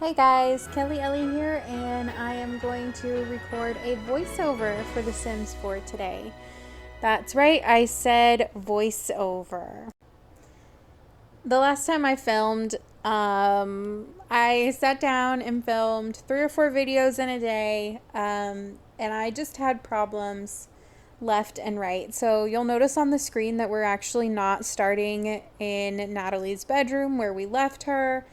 Hey guys, Kelly Ellie here, and I am going to record a voiceover for The Sims 4 today. That's right, I said voiceover. The last time I filmed, I sat down and filmed 3 or 4 videos in a day, and I just had problems left and right. So you'll notice on the screen that we're actually not starting in Natalie's bedroom where we left her.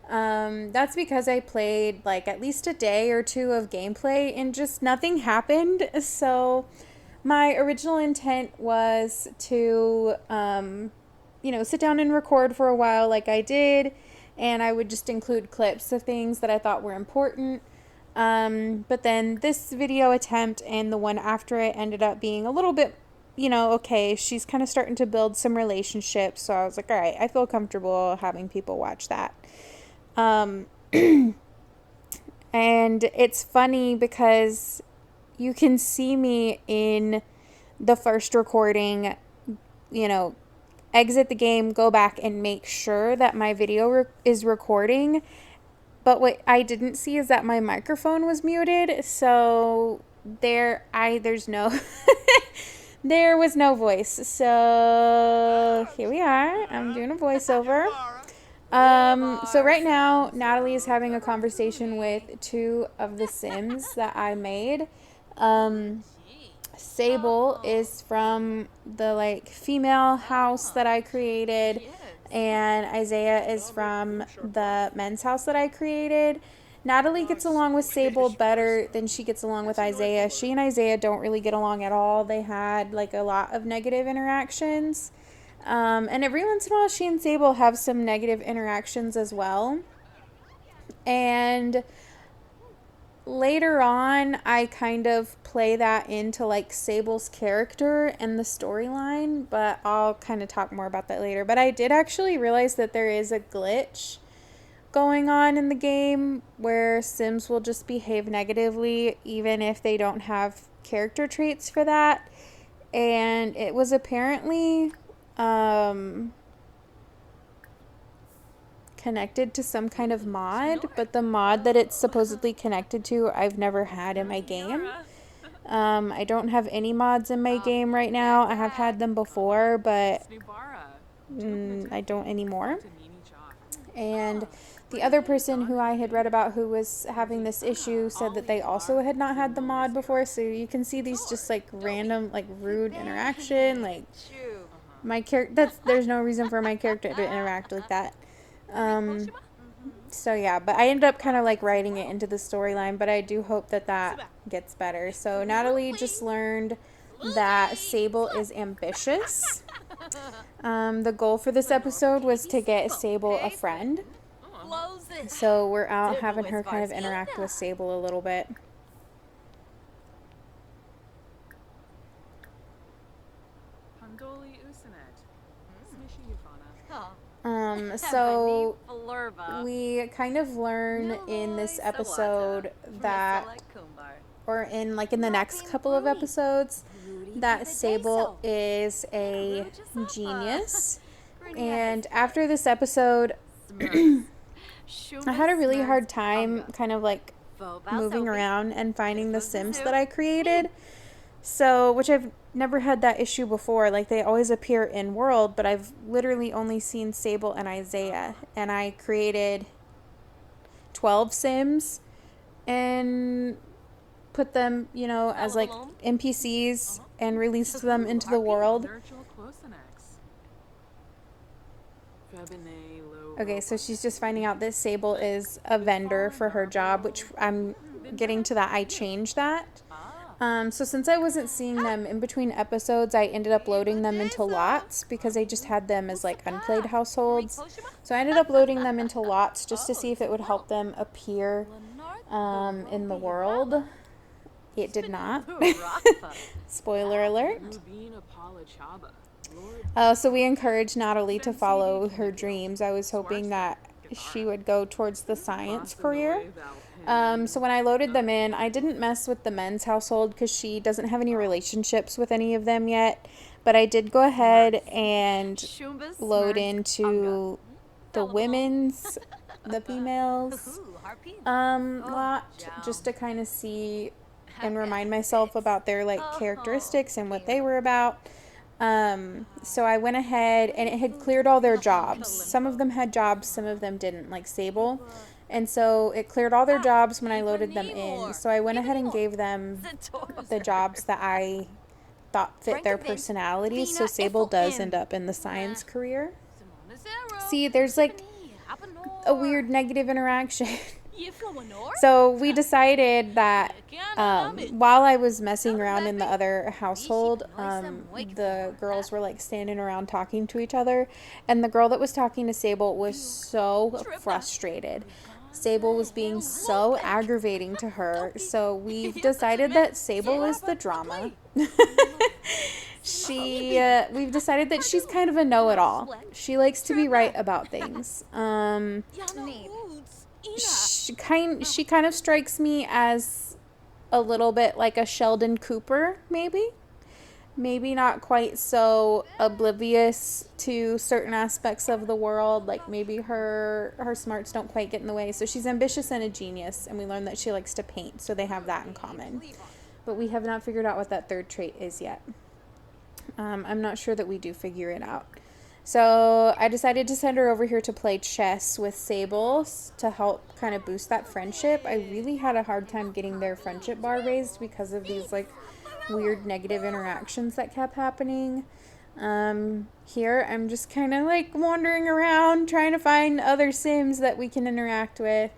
That's because I played like at least a day or two of gameplay and just nothing happened. So my original intent was to, sit down and record for a while like I did, and I would just include clips of things that I thought were important. But then this video attempt and the one after it ended up being a little bit, okay, she's kind of starting to build some relationships. So I was like, all right, I feel comfortable having people watch that. And it's funny because you can see me in the first recording, exit the game, go back and make sure that my video is recording. But what I didn't see is that my microphone was muted. So there's no, there was no voice. So here we are. I'm doing a voiceover. So right now, Natalie is having a conversation with 2 of the Sims that I made. Sable is from the female house that I created, and Isaiah is from the men's house that I created. Natalie gets along with Sable better than she gets along with Isaiah. She and Isaiah don't really get along at all. They had a lot of negative interactions. And every once in a while, she and Sable have some negative interactions as well. And later on, I kind of play that into Sable's character and the storyline, but I'll kind of talk more about that later. But I did actually realize that there is a glitch going on in the game where Sims will just behave negatively even if they don't have character traits for that. And it was apparently connected to some kind of mod, but the mod that it's supposedly connected to I've never had in my game. I don't have any mods in my game right now. I have had them before, but I don't anymore. And the other person who I had read about who was having this issue said that they also had not had the mod before. So you can see these just random rude interaction. My character, there's no reason for my character to interact like that. So yeah, but I ended up kind of writing it into the storyline, but I do hope that that gets better. So Natalie just learned that Sable is ambitious. The goal for this episode was to get Sable a friend. So we're out having her kind of interact with Sable a little bit. So we kind of learn in this episode that, or in the next couple of episodes, that Sable is a genius. And after this episode, I had a really hard time kind of moving around and finding the Sims that I created. So, which I've never had that issue before. They always appear in world, but I've literally only seen Sable and Isaiah. And I created 12 Sims and put them, as NPCs and released them into the world. Okay, so she's just finding out that Sable is a vendor for her job, which I'm getting to that. I changed that. So since I wasn't seeing them in between episodes, I ended up loading them into lots because I just had them as unplayed households. So I ended up loading them into lots just to see if it would help them appear in the world. It did not. Spoiler alert. So we encouraged Natalie to follow her dreams. I was hoping that she would go towards the science career. So when I loaded them in, I didn't mess with the men's household because she doesn't have any relationships with any of them yet. But I did go ahead and load into the women's, the females. lot, just to kind of see and remind myself about their like characteristics and what they were about. So I went ahead and it had cleared all their jobs. Some of them had jobs, some of them didn't, like Sable. And so it cleared all their jobs when I loaded them in. So I went ahead and gave them the jobs that I thought fit their personalities. So Sable does end up in the science career. See, there's like a weird negative interaction. So we decided that while I was messing around in the other household, the girls were like standing around talking to each other, and the girl that was talking to Sable was so frustrated. Sable was being so aggravating to her, so we've decided that Sable is the drama. We've decided that she's kind of a know-it-all. She likes to be right about things. She kind of strikes me as a little bit like a Sheldon Cooper, maybe. Maybe not quite so oblivious to certain aspects of the world. Like maybe her smarts don't quite get in the way. So she's ambitious and a genius, and we learned that she likes to paint, so they have that in common. But we have not figured out what that third trait is yet. I'm not sure that we do figure it out. So I decided to send her over here to play chess with Sable to help kind of boost that friendship. I really had a hard time getting their friendship bar raised because of these like weird negative interactions that kept happening. Here I'm just kind of like wandering around trying to find other Sims that we can interact with.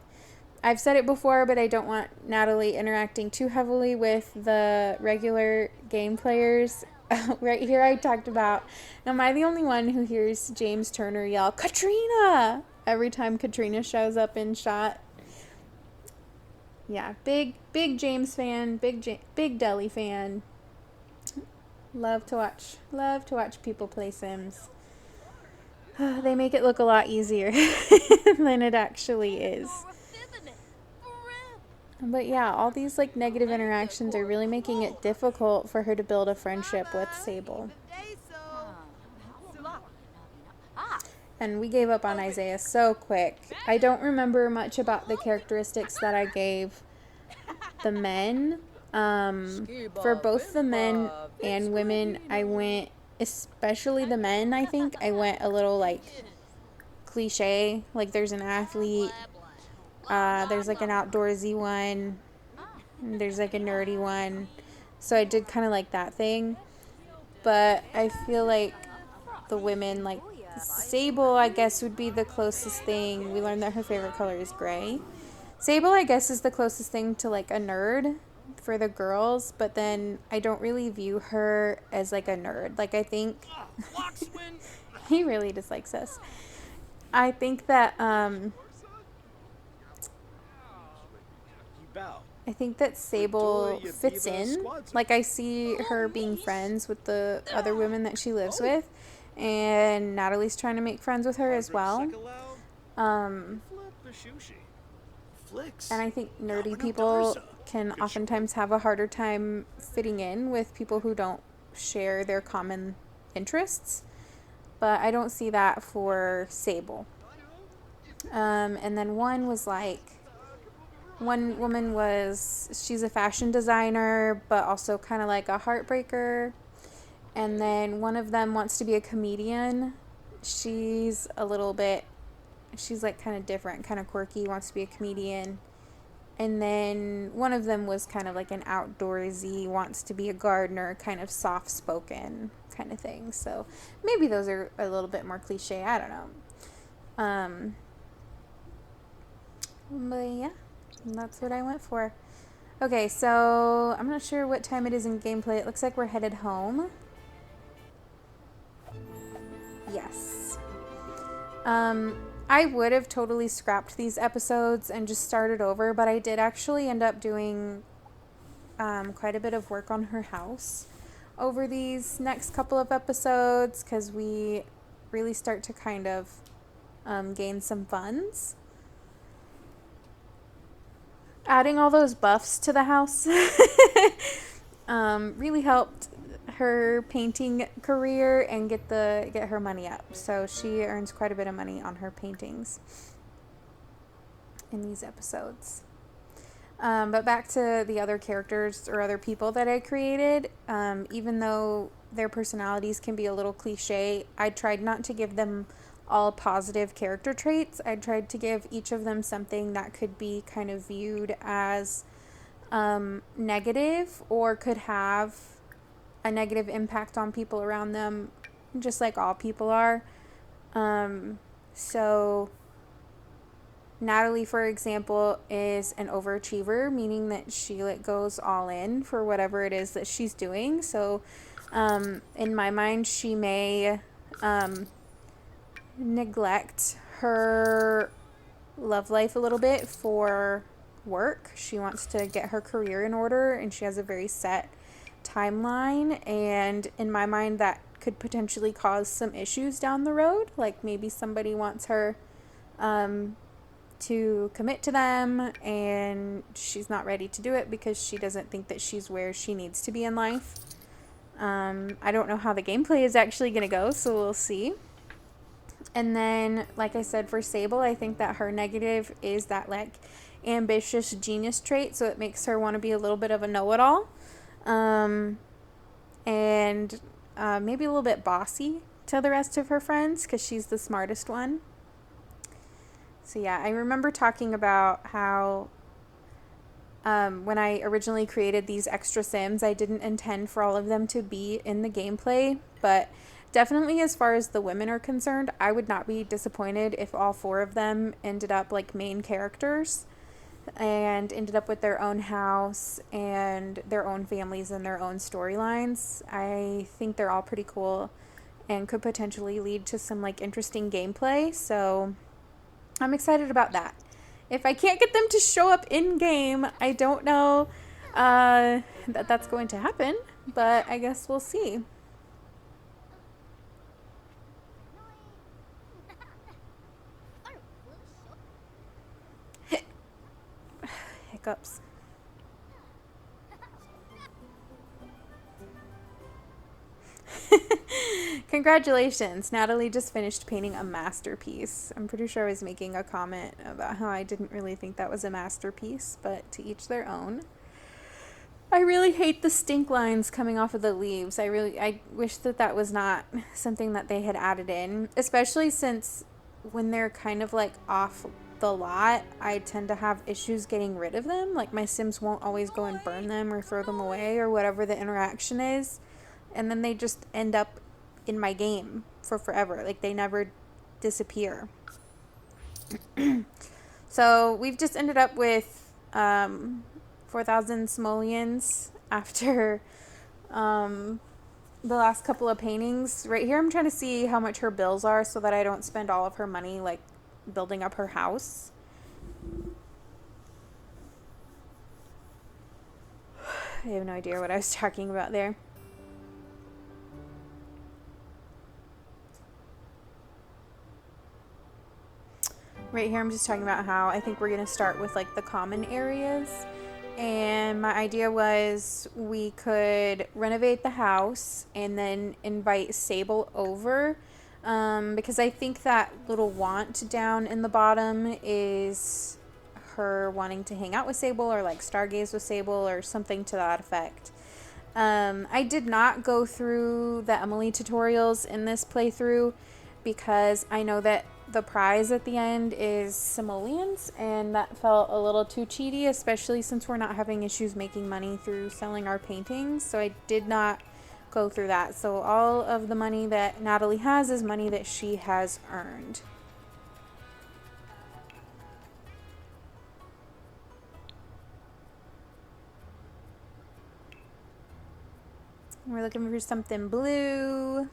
I've said it before, but I don't want Natalie interacting too heavily with the regular game players. Right here I talked about, am I the only one who hears James Turner yell, Katrina, every time Katrina shows up in shot? Yeah, big James fan, big Deli fan. Love to watch people play Sims. They make it look a lot easier than it actually is. But yeah, all these like negative interactions are really making it difficult for her to build a friendship with Sable. And we gave up on Isaiah so quick. I don't remember much about the characteristics that I gave the men. For both the men and women, I went, especially the men, I think, I went a little like cliche. Like there's an athlete. There's like an outdoorsy one, and there's like a nerdy one, so I did kind of like that thing. But I feel like the women, like Sable, I guess would be the closest thing. We learned that her favorite color is gray. Sable, I guess, is the closest thing to like a nerd for the girls, but then I don't really view her as like a nerd. Like I think he really dislikes us. I think that Sable fits in. Like, I see her being friends with the other women that she lives with, and Natalie's trying to make friends with her as well. And I think nerdy people can oftentimes have a harder time fitting in with people who don't share their common interests. But I don't see that for Sable. And then one woman she's a fashion designer, but also kind of like a heartbreaker. And then one of them wants to be a comedian. She's like kind of different, kind of quirky, wants to be a comedian. And then one of them was kind of like an outdoorsy, wants to be a gardener, kind of soft-spoken kind of thing. So maybe those are a little bit more cliche. I don't know. But yeah, that's what I went for. Okay, so I'm not sure what time it is in gameplay. It looks like we're headed home. Yes. I would have totally scrapped these episodes and just started over, but I did actually end up doing quite a bit of work on her house over these next couple of episodes because we really start to kind of gain some funds. Adding all those buffs to the house really helped her painting career and get her money up. So she earns quite a bit of money on her paintings. in these episodes. But back to the other characters or other people that I created, even though their personalities can be a little cliche, I tried not to give them all positive character traits. I tried to give each of them something that could be kind of viewed as negative or could have a negative impact on people around them, just like all people are. So Natalie, for example, is an overachiever, meaning that she goes all in for whatever it is that she's doing. So in my mind, she may neglect her love life a little bit for work. She wants to get her career in order, and she has a very set timeline. And in my mind, that could potentially cause some issues down the road. Like maybe somebody wants her to commit to them, and she's not ready to do it because she doesn't think that she's where she needs to be in life. I don't know how the gameplay is actually going to go, so we'll see. And then, like I said, for Sable, I think that her negative is that, like, ambitious genius trait, so it makes her want to be a little bit of a know-it-all. And maybe a little bit bossy to the rest of her friends because she's the smartest one. So yeah, I remember talking about how when I originally created these extra Sims, I didn't intend for all of them to be in the gameplay, but definitely as far as the women are concerned, I would not be disappointed if all 4 of them ended up like main characters and ended up with their own house and their own families and their own storylines. I think they're all pretty cool and could potentially lead to some like interesting gameplay, so I'm excited about that. If I can't get them to show up in game, I don't know that that's going to happen, but I guess we'll see. Hiccups. Congratulations, Natalie just finished painting a masterpiece. I'm pretty sure I was making a comment about how I didn't really think that was a masterpiece, but to each their own. I really hate the stink lines coming off of the leaves. I wish that that was not something that they had added in, especially since when they're kind of like off the lot, I tend to have issues getting rid of them. Like my Sims won't always go and burn them or throw them away or whatever the interaction is. And then they just end up in my game for forever. Like they never disappear. So we've just ended up with 4,000 simoleons after the last couple of paintings. Right here I'm trying to see how much her bills are so that I don't spend all of her money like building up her house. I have no idea what I was talking about there. Right here I'm just talking about how I think we're going to start with like the common areas. And my idea was we could renovate the house and then invite Sable over. Because I think that little want down in the bottom is her wanting to hang out with Sable or like stargaze with Sable or something to that effect. I did not go through the Emily tutorials in this playthrough because I know that the prize at the end is simoleons, and that felt a little too cheaty, especially since we're not having issues making money through selling our paintings. So I did not go through that. So all of the money that Natalie has is money that she has earned. We're looking for something blue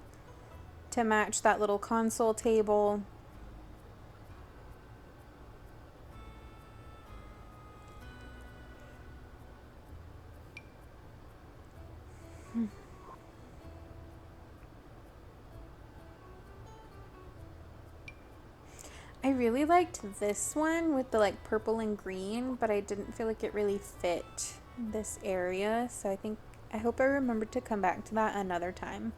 to match that little console table. I really liked this one with the like purple and green, but I didn't feel like it really fit this area. So I hope I remember to come back to that another time.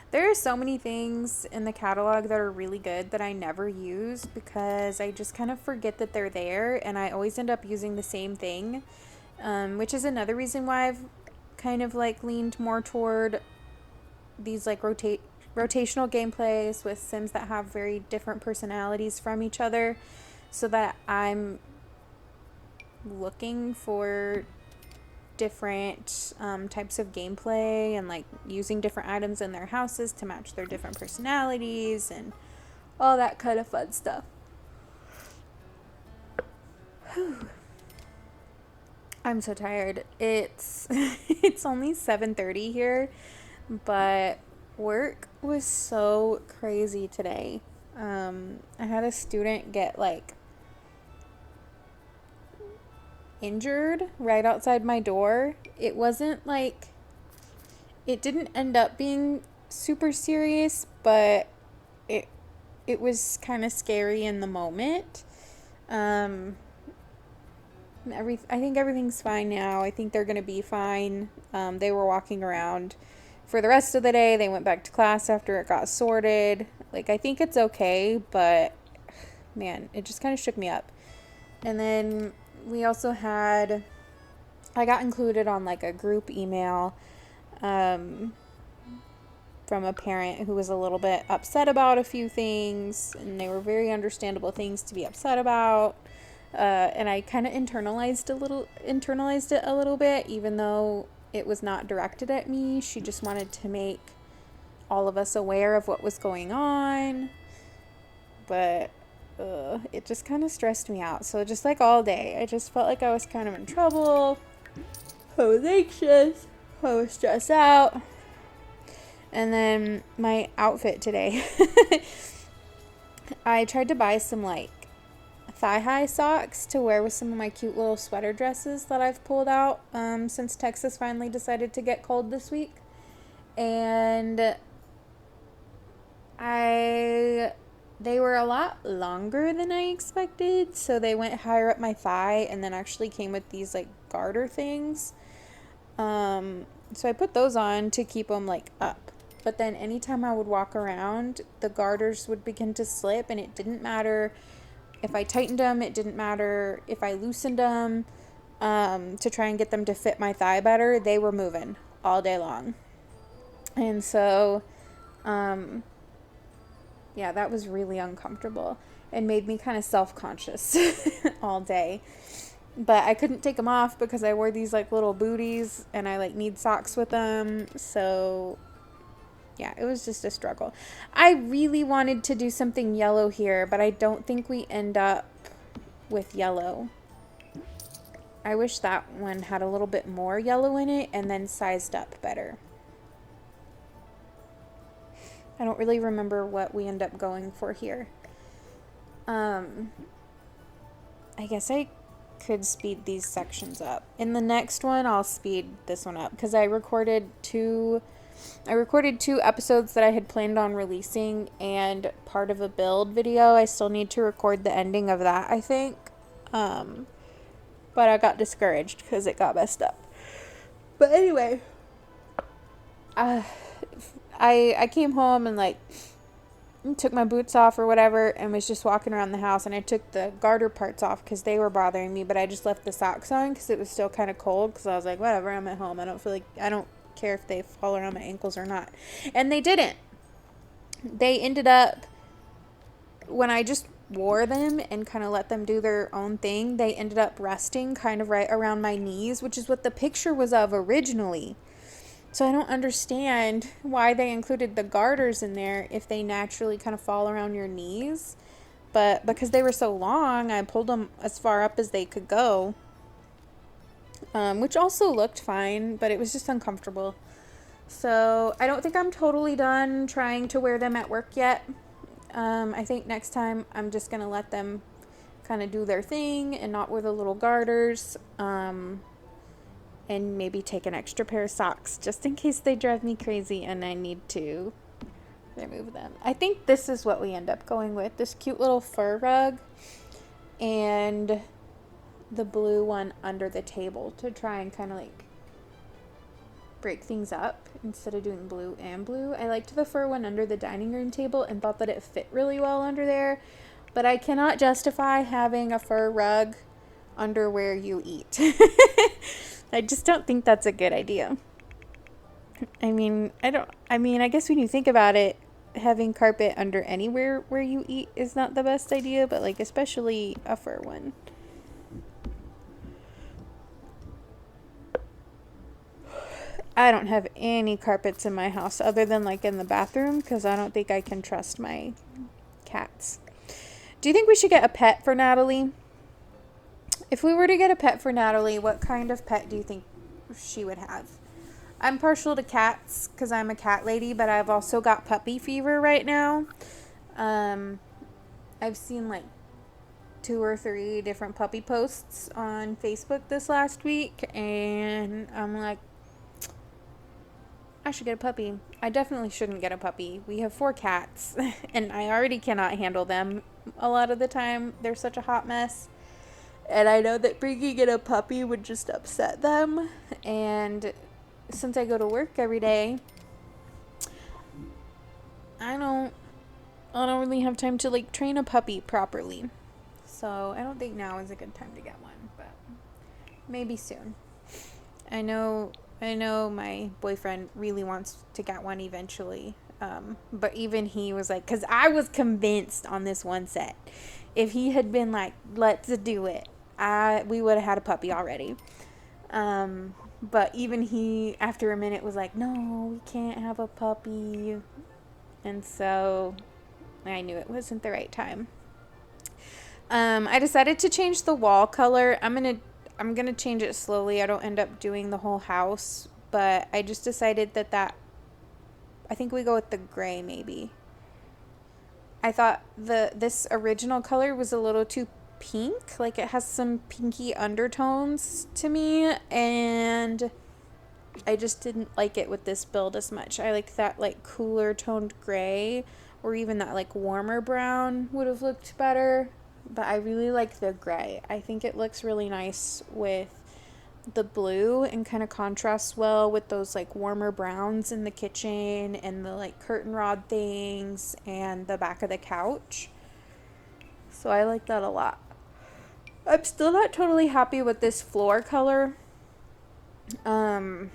There are so many things in the catalog that are really good that I never use because I just kind of forget that they're there, and I always end up using the same thing, which is another reason why I've kind of like leaned more toward these like rotational gameplays with Sims that have very different personalities from each other, so that I'm looking for different types of gameplay and like using different items in their houses to match their different personalities and all that kind of fun stuff. Whew. I'm so tired. It's it's only 7:30 here, but work was so crazy today. I had a student get like injured right outside my door. It wasn't like, it didn't end up being super serious, but it it was kind of scary in the moment. Um, I think everything's fine now. I think they're gonna be fine. They were walking around for the rest of the day. They went back to class after it got sorted. Like, I think it's okay, but man, it just kind of shook me up. And then we also had, I got included on like a group email from a parent who was a little bit upset about a few things, and they were very understandable things to be upset about. And I kind of internalized it a little bit, even though it was not directed at me. She just wanted to make all of us aware of what was going on, but it just kind of stressed me out. So just like all day, I just felt like I was kind of in trouble. I was anxious. I was stressed out. And then my outfit today. I tried to buy some like thigh-high socks to wear with some of my cute little sweater dresses that I've pulled out since Texas finally decided to get cold this week. And they were a lot longer than I expected, so they went higher up my thigh and then actually came with these like garter things. So I put those on to keep them like up. But then anytime I would walk around, the garters would begin to slip, and it didn't matter if I tightened them, it didn't matter if I loosened them to try and get them to fit my thigh better. They were moving all day long. And so, yeah, that was really uncomfortable and made me kind of self-conscious all day. But I couldn't take them off because I wore these like little booties, and I like need socks with them. So yeah, it was just a struggle. I really wanted to do something yellow here, but I don't think we end up with yellow. I wish that one had a little bit more yellow in it and then sized up better. I don't really remember what we end up going for here. I guess I could speed these sections up. In the next one, I'll speed this one up because I recorded two episodes that I had planned on releasing and part of a build video. I still need to record the ending of that, I think. But I got discouraged because it got messed up. But anyway, I came home and like took my boots off or whatever and was just walking around the house, and I took the garter parts off because they were bothering me, but I just left the socks on because it was still kind of cold, because I was like, whatever, I'm at home. I don't care if they fall around my ankles or not. And they didn't. They ended up, when I just wore them and kind of let them do their own thing, they ended up resting kind of right around my knees, which is what the picture was of originally. So I don't understand why they included the garters in there if they naturally kind of fall around your knees. But because they were so long, I pulled them as far up as they could go, which also looked fine, but it was just uncomfortable. So I don't think I'm totally done trying to wear them at work yet. I think next time I'm just going to let them kind of do their thing and not wear the little garters. And maybe take an extra pair of socks just in case they drive me crazy and I need to remove them. I think this is what we end up going with. This cute little fur rug and the blue one under the table to try and kind of like break things up instead of doing blue and blue. I liked the fur one under the dining room table and thought that it fit really well under there, but I cannot justify having a fur rug under where you eat. I just don't think that's a good idea. I guess when you think about it, having carpet under anywhere where you eat is not the best idea, but like especially a fur one. I don't have any carpets in my house other than like in the bathroom because I don't think I can trust my cats. Do you think we should get a pet for Natalie? If we were to get a pet for Natalie, what kind of pet do you think she would have? I'm partial to cats because I'm a cat lady, but I've also got puppy fever right now. I've seen like 2 or 3 different puppy posts on Facebook this last week, and I'm like, I should get a puppy. I definitely shouldn't get a puppy. We have 4 cats, and I already cannot handle them a lot of the time. They're such a hot mess. And I know that bringing in a puppy would just upset them. And since I go to work every day, I don't really have time to like train a puppy properly. So I don't think now is a good time to get one, but maybe soon. I know my boyfriend really wants to get one eventually. But even he was like, because I was convinced on this one set, if he had been like, let's do it, we would have had a puppy already. But even he, after a minute, was like, no, we can't have a puppy. And so I knew it wasn't the right time. I decided to change the wall color. I'm gonna change it slowly. I don't end up doing the whole house, but I just decided that I think we go with the gray maybe. I thought this original color was a little too pink, like it has some pinky undertones to me, and I just didn't like it with this build as much. I like that like cooler toned gray, or even that like warmer brown would have looked better. But I really like the gray. I think it looks really nice with the blue and kind of contrasts well with those like warmer browns in the kitchen and the like curtain rod things and the back of the couch. So I like that a lot. I'm still not totally happy with this floor color. But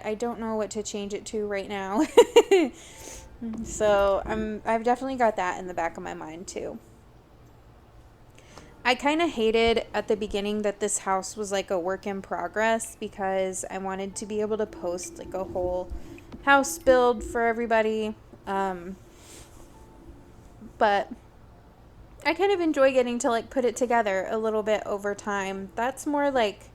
I don't know what to change it to right now. So I've definitely got that in the back of my mind too. I kind of hated at the beginning that this house was like a work in progress because I wanted to be able to post like a whole house build for everybody. But I kind of enjoy getting to like put it together a little bit over time. That's more like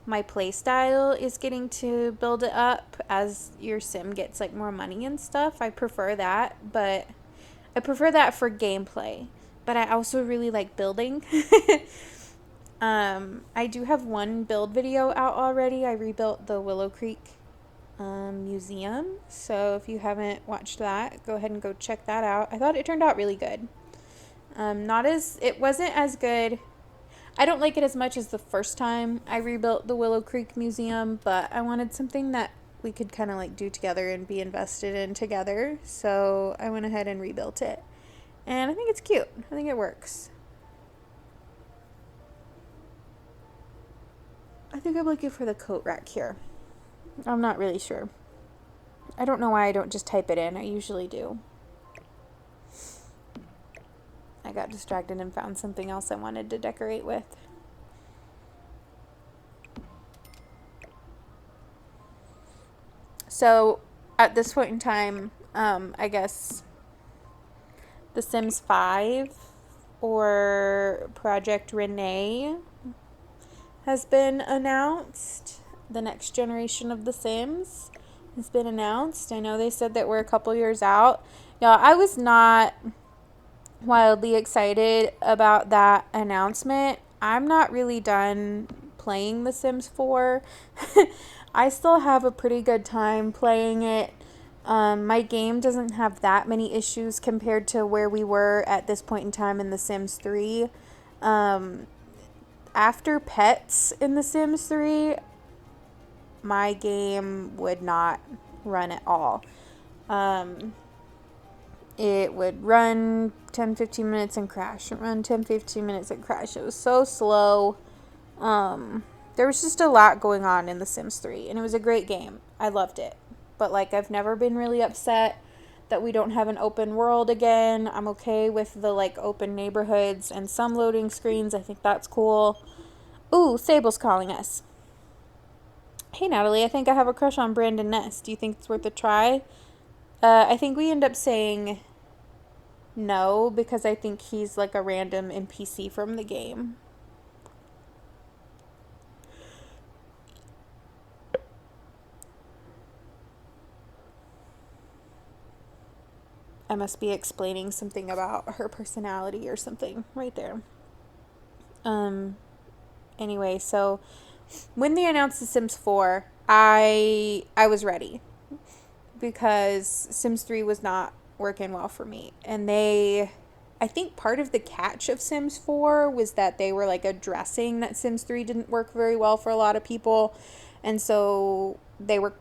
my play style, is getting to build it up as your sim gets like more money and stuff. I prefer that, but I prefer that for gameplay. But I also really like building. I do have one build video out already. I rebuilt the Willow Creek museum. So if you haven't watched that, go ahead and go check that out. I thought it turned out really good. It wasn't as good. I don't like it as much as the first time I rebuilt the Willow Creek Museum, but I wanted something that we could kind of like do together and be invested in together. So I went ahead and rebuilt it. And I think it's cute. I think it works. I think I'm looking for the coat rack here. I'm not really sure. I don't know why I don't just type it in. I usually do. I got distracted and found something else I wanted to decorate with. So at this point in time, I guess The Sims 5 or Project Renee has been announced. The next generation of The Sims has been announced. I know they said that we're a couple years out. Y'all, I was not wildly excited about that announcement. I'm not really done playing The Sims 4. I still have a pretty good time playing it. My game doesn't have that many issues compared to where we were at this point in time in The Sims 3. After pets in The Sims 3, my game would not run at all. It would run 10-15 minutes and crash. It run 10-15 minutes and crash. It was so slow. There was just a lot going on in The Sims 3, and it was a great game. I loved it. But, like, I've never been really upset that we don't have an open world again. I'm okay with the, like, open neighborhoods and some loading screens. I think that's cool. Ooh, Sable's calling us. Hey, Natalie, I think I have a crush on Brandon Ness. Do you think it's worth a try? I think we end up saying no, because I think he's, like, a random NPC from the game. I must be explaining something about her personality or something right there. Anyway, so when they announced The Sims 4, I was ready, because Sims 3 was not working well for me. And I think part of the catch of Sims 4 was that they were, like, addressing that Sims 3 didn't work very well for a lot of people. And so they were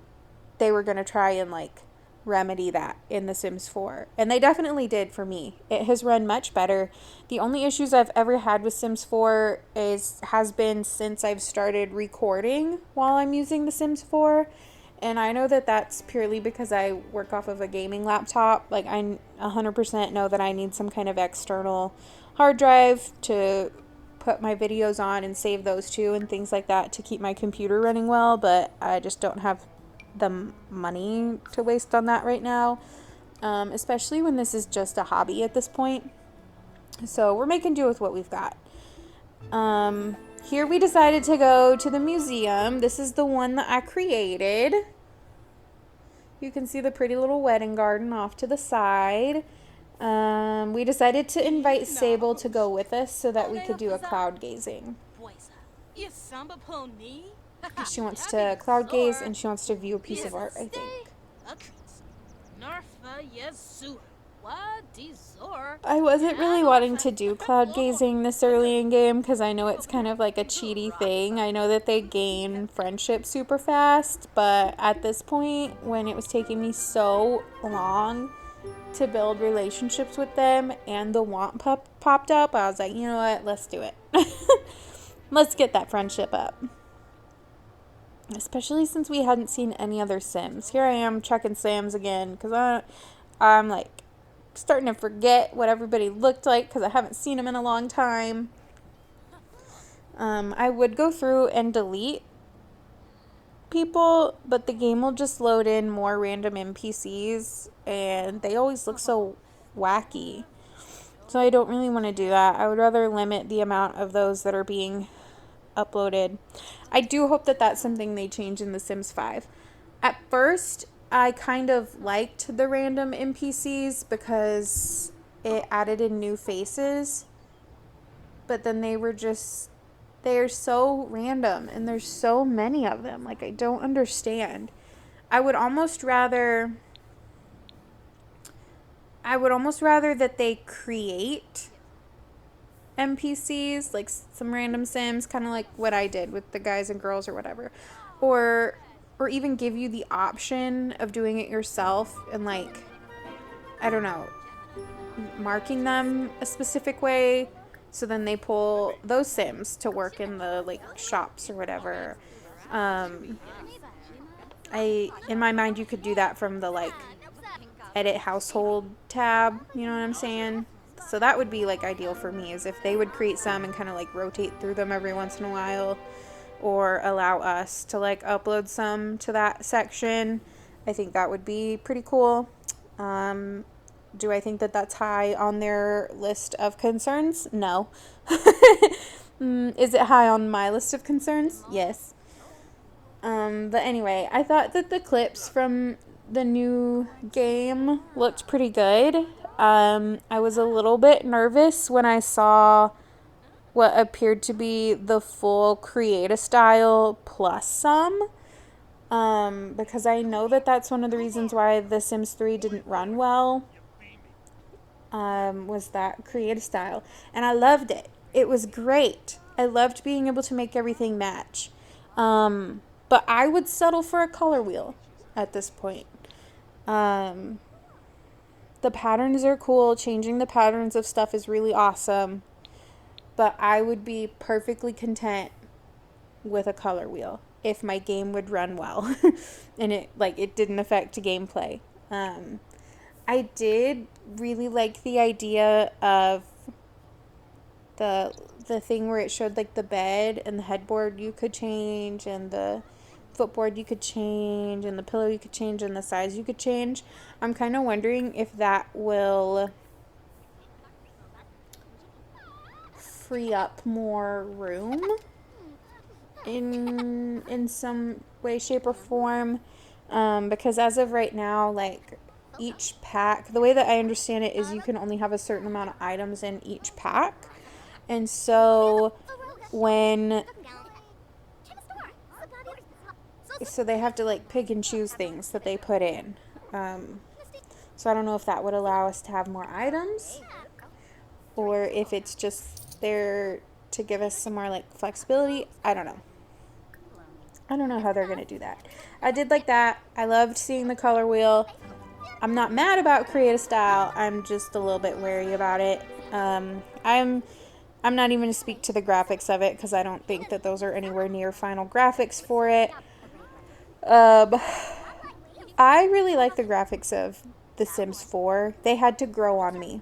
going to try and, like, remedy that in The Sims 4. And they definitely did for me. It has run much better. The only issues I've ever had with Sims 4 has been since I've started recording while I'm using The Sims 4. And I know that that's purely because I work off of a gaming laptop. Like, I 100% know that I need some kind of external hard drive to put my videos on and save those to and things like that to keep my computer running well. But I just don't have the money to waste on that right now, especially when this is just a hobby at this point. So we're making do with what we've got. Here we decided to go to the museum. This is the one that I created. You can see the pretty little wedding garden off to the side. We decided to invite Sable to go with us so that we could do a cloud gazing. She wants to cloud gaze and she wants to view a piece of art, I think. I wasn't really wanting to do cloud gazing this early in game because I know it's kind of like a cheaty thing. I know that they gain friendship super fast, but at this point, when it was taking me so long to build relationships with them and the want popped up, I was like, you know what, let's do it. Let's get that friendship up. Especially since we hadn't seen any other Sims. Here I am checking Sims again because I'm like starting to forget what everybody looked like because I haven't seen them in a long time. I would go through and delete people, but the game will just load in more random NPCs and they always look so wacky. So I don't really want to do that. I would rather limit the amount of those that are being uploaded. I do hope that that's something they change in The Sims 5. At first, I kind of liked the random NPCs because it added in new faces, but then they're so random and there's so many of them. Like, I don't understand. I would almost rather that they create NPCs, like some random Sims, kind of like what I did with the guys and girls or whatever, or even give you the option of doing it yourself and, like, I don't know, marking them a specific way so then they pull those Sims to work in the, like, shops or whatever. In my mind, you could do that from the, like, edit household tab, you know what I'm saying? So that would be, like, ideal for me, is if they would create some and kind of, like, rotate through them every once in a while, or allow us to, like, upload some to that section. I think that would be pretty cool. Do I think that that's high on their list of concerns? No. Is it high on my list of concerns? Yes. But anyway, I thought that the clips from the new game looked pretty good. I was a little bit nervous when I saw what appeared to be the full Create-A-Style plus some, because I know that that's one of the reasons why The Sims 3 didn't run well, was that Create-A-Style, and I loved it. It was great. I loved being able to make everything match. But I would settle for a color wheel at this point. The patterns are cool. Changing the patterns of stuff is really awesome. But I would be perfectly content with a color wheel if my game would run well and it didn't affect gameplay. I did really like the idea of the thing where it showed like the bed and the headboard you could change, and the footboard you could change, and the pillow you could change, and the size you could change. I'm kind of wondering if that will free up more room in some way, shape, or form, because as of right now, like, each pack, the way that I understand it is you can only have a certain amount of items in each pack, and so so they have to like pick and choose things that they put in. So I don't know if that would allow us to have more items, or if it's just there to give us some more like flexibility. I don't know. I don't know how they're going to do that. I did like that. I loved seeing the color wheel. I'm not mad about create a style. I'm just a little bit wary about it. I'm not even going to speak to the graphics of it because I don't think that those are anywhere near final graphics for it. I really like the graphics of The Sims 4. They had to grow on me.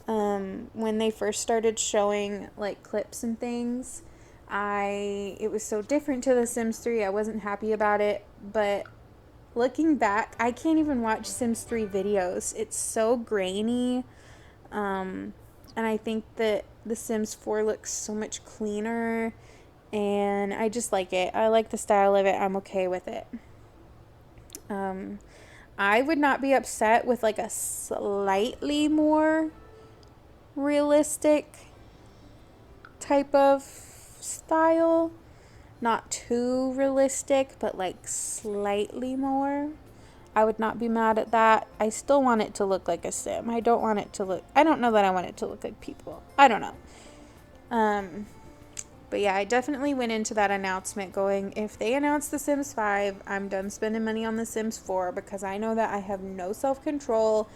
When they first started showing like clips and things, it was so different to The Sims 3. I wasn't happy about it, but looking back, I can't even watch Sims 3 videos. It's so grainy. And I think that The Sims 4 looks so much cleaner, and I just like it. I like the style of it. I'm okay with it. I would not be upset with like a slightly more realistic type of style. Not too realistic, but like slightly more. I would not be mad at that. I still want it to look like a sim. I don't know that I want it to look like people. I don't know. But yeah, I definitely went into that announcement going, if they announce The Sims 5, I'm done spending money on The Sims 4, because I know that I have no self-control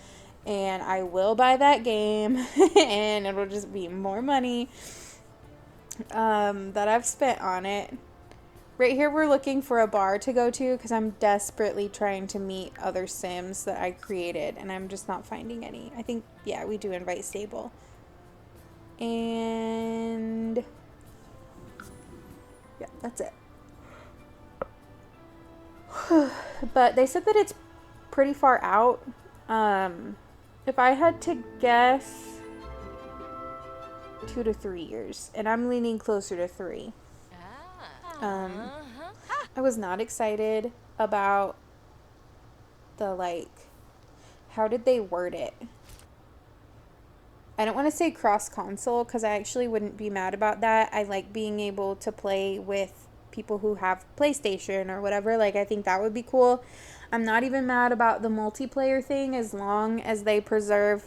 and I will buy that game and it'll just be more money that I've spent on it. Right here we're looking for a bar to go to because I'm desperately trying to meet other Sims that I created and I'm just not finding any. I think, yeah, we do invite stable. And yeah, that's it. But they said that it's pretty far out. If I had to guess, 2 to 3 years, and I'm leaning closer to 3. I was not excited about how did they word it? I don't want to say cross console because I actually wouldn't be mad about that. I like being able to play with people who have PlayStation or whatever. Like, I think that would be cool. I'm not even mad about the multiplayer thing as long as they preserve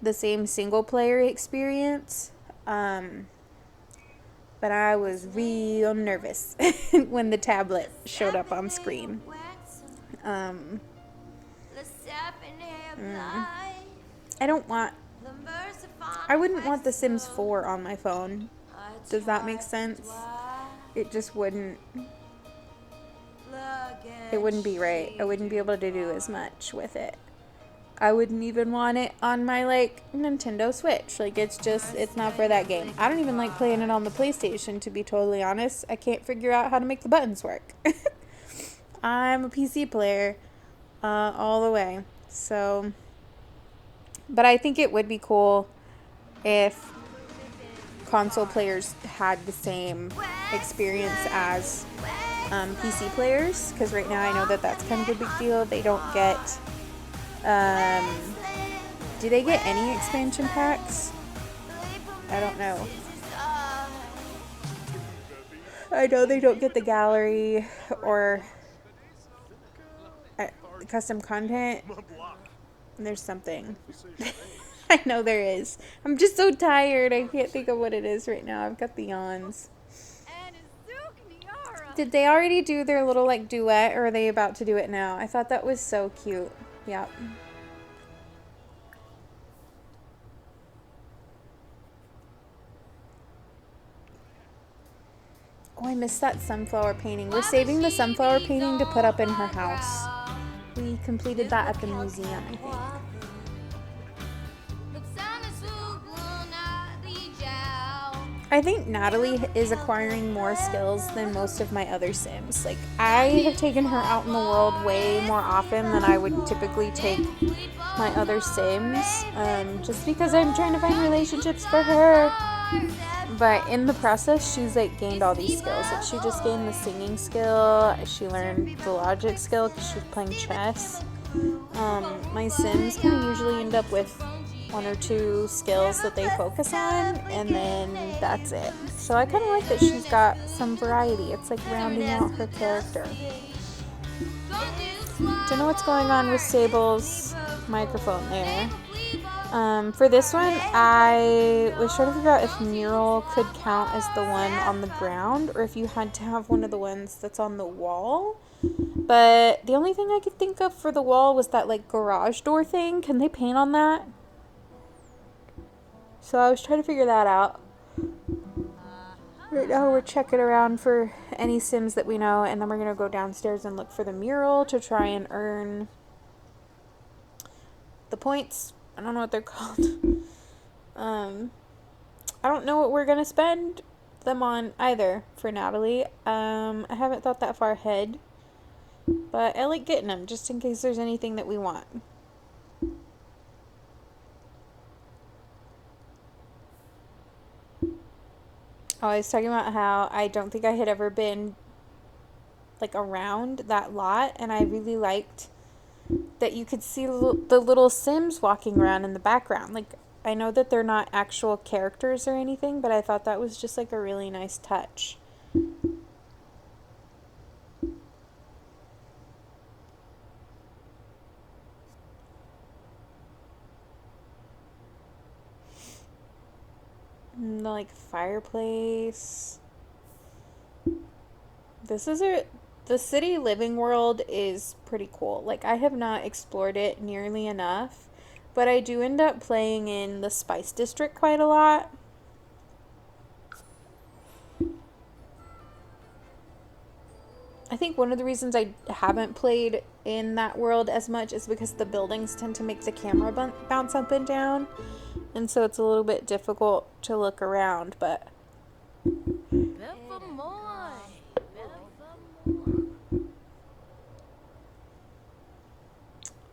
the same single player experience. But I was real nervous when the tablet showed up on screen. I wouldn't want The Sims 4 on my phone. Does that make sense? It just wouldn't. It wouldn't be right. I wouldn't be able to do as much with it. I wouldn't even want it on my Nintendo Switch. It's not for that game. I don't even like playing it on the PlayStation, to be totally honest. I can't figure out how to make the buttons work. I'm a PC player all the way. So, but I think it would be cool if console players had the same experience as PC players, because right now I know that that's kind of a big deal. They don't get do they get any expansion packs? I don't know. I know they don't get the gallery or custom content. There's something. I know there is. I'm just so tired. I can't think of what it is right now. I've got the yawns. Did they already do their little like duet, or are they about to do it now? I thought that was so cute. Yep. Oh, I missed that sunflower painting. We're saving the sunflower painting to put up in her house. We completed that at the museum, I think. I think Natalie is acquiring more skills than most of my other Sims. Like, I have taken her out in the world way more often than I would typically take my other Sims, just because I'm trying to find relationships for her. But in the process, she's like gained all these skills. Like, she just gained the singing skill. She learned the logic skill because she was playing chess. My Sims kind of usually end up with 1 or 2 skills that they focus on, and then that's it. So I kind of like that she's got some variety. It's like rounding out her character. Don't know what's going on with Sable's microphone there. For this one, I was trying to figure out if mural could count as the one on the ground, or if you had to have one of the ones that's on the wall. But the only thing I could think of for the wall was that like garage door thing. Can they paint on that? So I was trying to figure that out. Right now we're checking around for any Sims that we know, and then we're going to go downstairs and look for the mural to try and earn the points. I don't know what they're called. I don't know what we're going to spend them on either for Natalie. I haven't thought that far ahead, but I like getting them just in case there's anything that we want. Oh, I was talking about how I don't think I had ever been like around that lot, and I really liked that you could see the little Sims walking around in the background. Like, I know that they're not actual characters or anything, but I thought that was just like a really nice touch. And the like fireplace. The city living world is pretty cool. Like, I have not explored it nearly enough, but I do end up playing in the Spice District quite a lot. I think one of the reasons I haven't played in that world as much is because the buildings tend to make the camera bounce up and down, and so it's a little bit difficult to look around, but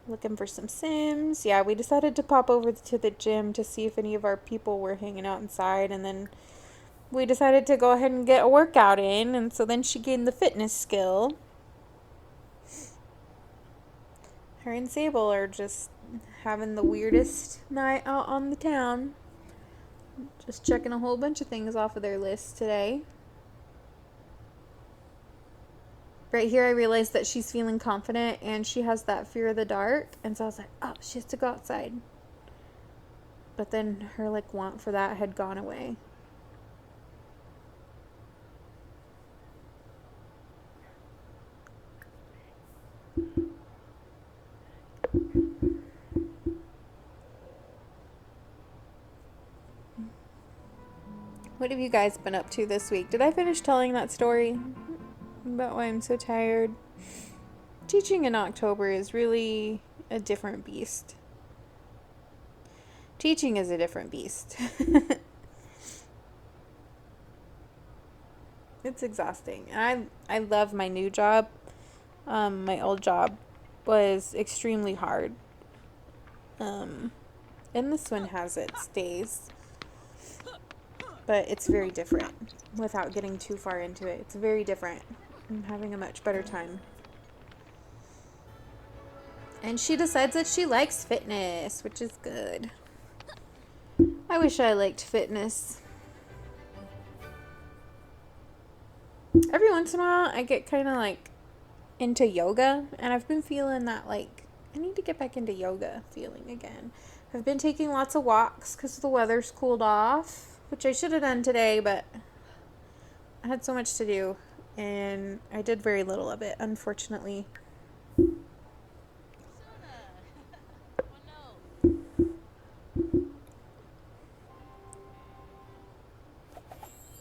looking for some Sims. Yeah, we decided to pop over to the gym to see if any of our people were hanging out inside, and then we decided to go ahead and get a workout in, and so then she gained the fitness skill. Her and Sable are just having the weirdest night out on the town. Just checking a whole bunch of things off of their list today. Right here I realized that she's feeling confident and she has that fear of the dark, and so I was like, oh, she has to go outside. But then her like want for that had gone away. What have you guys been up to this week? Did I finish telling that story about why I'm so tired? Teaching in October is really a different beast. Teaching is a different beast. It's exhausting. And I love my new job. My old job was extremely hard. And this one has its days. But it's very different. Without getting too far into it, it's very different. I'm having a much better time. And she decides that she likes fitness, which is good. I wish I liked fitness. Every once in a while, I get kind of like into yoga, and I've been feeling that like I need to get back into yoga feeling again. I've been taking lots of walks because the weather's cooled off, which I should have done today, but I had so much to do. and I did very little of it, unfortunately.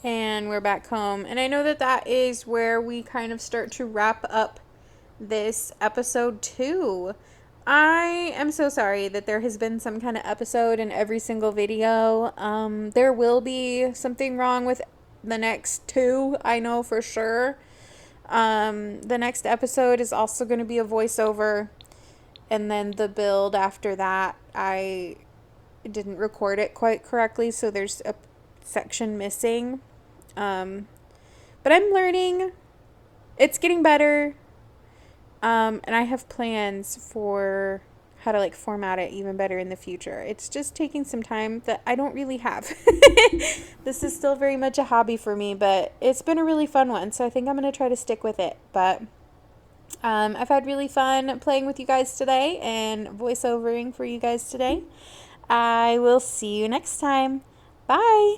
And we're back home. And I know that that is where we kind of start to wrap up this episode 2. I am so sorry that there has been some kind of episode in every single video. There will be something wrong with the next 2, I know for sure. The next episode is also going to be a voiceover. And then the build after that, I didn't record it quite correctly, so there's a section missing. But I'm learning. It's getting better. And I have plans for how to like format it even better in the future. It's just taking some time that I don't really have. This is still very much a hobby for me, but it's been a really fun one. So I think I'm going to try to stick with it. But I've had really fun playing with you guys today and voiceovering for you guys today. I will see you next time. Bye.